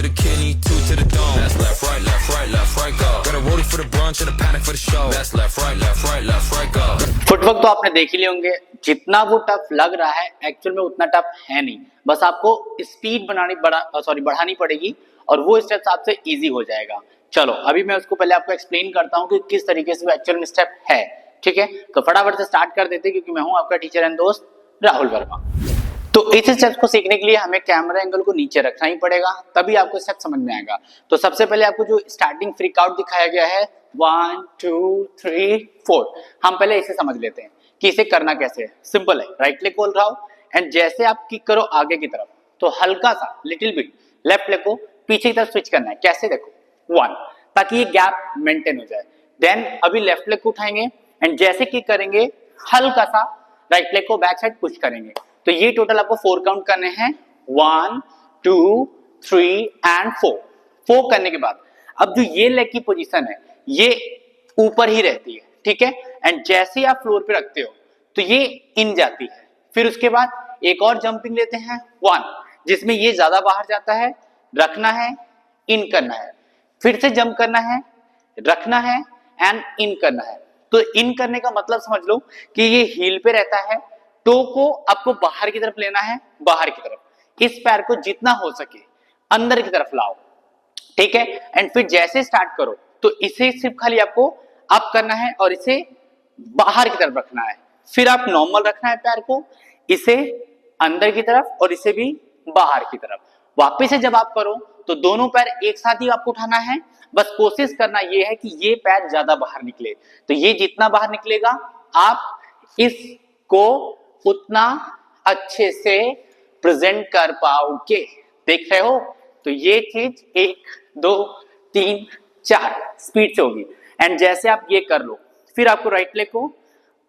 to the kidney, 2 to the dome. That's left, right, left, right, left, right, go. Got a roadie for the brunch and a panic for the show. That's left, right, left, right, left, right, go. Footwork तो आपने देख ही लिए होंगे, जितना वो tough लग रहा है एक्चुअल में उतना टफ है नहीं, बस आपको स्पीड बढ़ानी पड़ेगी और वो स्टेप्स आपसे इजी हो जाएगा। चलो अभी मैं उसको पहले आपको एक्सप्लेन करता हूँ कि किस तरीके से वो एक्चुअल में स्टेप है। ठीक है, तो फटाफट से स्टार्ट कर देते हैं क्योंकि मैं हूँ आपका टीचर एंड दोस्त राहुल वर्मा। तो इस स्टेप्स को सीखने के लिए हमें कैमरा एंगल को नीचे रखना ही पड़ेगा, तभी आपको स्टेप समझ में आएगा। तो सबसे पहले आपको जो स्टार्टिंग फ्रीक आउट दिखाया गया है 1 2 3 4, हम पहले इसे समझ लेते हैं कि इसे करना कैसे है। सिंपल है, राइट लेग खोल रहा हूं एंड जैसे आप किक करो आगे की तरफ तो हल्का सा लिटिल बिट लेफ्ट लेग को पीछे की तरफ स्विच करना है। कैसे, देखो 1, ताकि ये गैप मेंटेन हो जाए। देन अभी लेफ्ट लेग को उठाएंगे एंड जैसे किक करेंगे हल्का सा राइट लेग को बैक साइड पुश करेंगे। तो ये टोटल आपको 4 काउंट करने हैं, 1 2 3 एंड 4 करने के बाद अब जो ये लेग की पोजीशन है ये ऊपर ही रहती है। ठीक है, एंड जैसे ही आप फ्लोर पे रखते हो तो ये इन जाती है। फिर उसके बाद एक और जंपिंग लेते हैं 1, जिसमें ये ज्यादा बाहर जाता है, रखना है, इन करना है, फिर से जंप करना है, रखना है एंड इन करना है। तो इन करने का मतलब समझ लो कि ये हील पे रहता है, टो को आपको बाहर की तरफ लेना है, बाहर की तरफ इस पैर को जितना हो सके अंदर की तरफ लाओ। ठीक है, एंड फिर जैसे स्टार्ट करो तो इसे सिर्फ खाली आपको अप करना है और इसे बाहर की तरफ रखना है। फिर आप नॉर्मल रखना है पैर को, इसे अंदर की तरफ और इसे भी बाहर की तरफ। वापस से जब आप करो तो दोनों पैर एक साथ ही आपको उठाना है, बस कोशिश करना ये है कि ये पैर ज्यादा बाहर निकले। तो ये जितना बाहर निकलेगा आप इसको उतना अच्छे से प्रेजेंट कर पाओगे। देख रहे हो, तो ये चीज 1 2 3 4 स्पीड से होगी। एंड जैसे आप ये कर लो फिर आपको राइट लेग को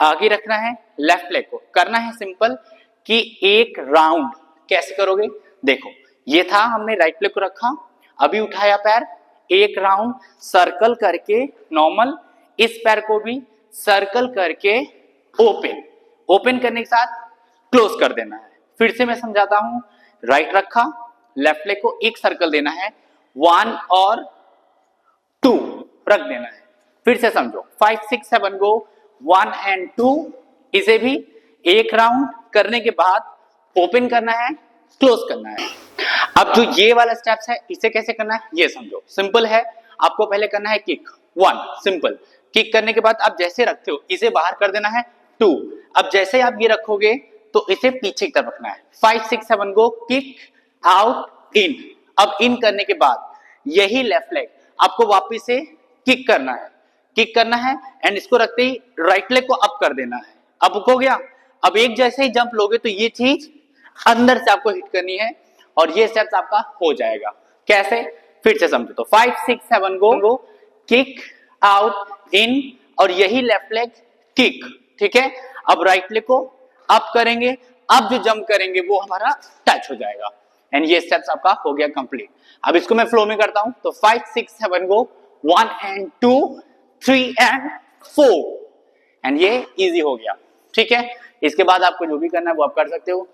आगे रखना है, लेफ्ट लेग को करना है सिंपल कि एक राउंड। कैसे करोगे, देखो ये था, हमने राइट लेग को रखा, अभी उठाया पैर, एक राउंड सर्कल करके नॉर्मल, इस पैर को भी सर्कल करके ओपन करने के साथ क्लोज कर देना है। फिर से मैं समझाता हूं, राइट रखा, लेफ्ट लेग को एक सर्कल देना है, 1 और 2 रख देना है। फिर से समझो 5 6 7 गो, 1 एंड 2, इसे भी एक राउंड करने के बाद ओपन करना है, क्लोज करना है। अब जो ये वाला स्टेप्स है इसे कैसे करना है ये समझो। सिंपल है, आपको पहले करना है किक 1, सिंपल किक करने के बाद आप जैसे रखते हो इसे बाहर कर देना है 2। अब जैसे आप ये रखोगे तो इसे पीछे की तरफ रखना है, 5 6 7 गो, किक आउट इन। अब इन करने के बाद यही लेफ्ट लेग आपको वापस से किक करना है एंड इसको रखते ही राइट लेग को अप कर देना है। अब हो गया। अब एक जैसे ही जंप लोगे तो ये चीज अंदर से आपको हिट करनी है और ये स्टेप्स आपका हो जाएगा। कैसे, फिर से समझो। तो 5 6 7 गो, किक आउट इन और यही लेफ्ट लेग किक। ठीक है, अब राइट लेग को अप करेंगे, अब जो जंप करेंगे वो हमारा टच हो जाएगा एंड ये स्टेप्स आपका हो गया कंप्लीट। अब इसको मैं फ्लो में करता हूं तो 5 6 7 गो, 1 एंड 2 3 एंड 4 एंड ये इजी हो गया। ठीक है, इसके बाद आपको जो भी करना है वो आप कर सकते हो।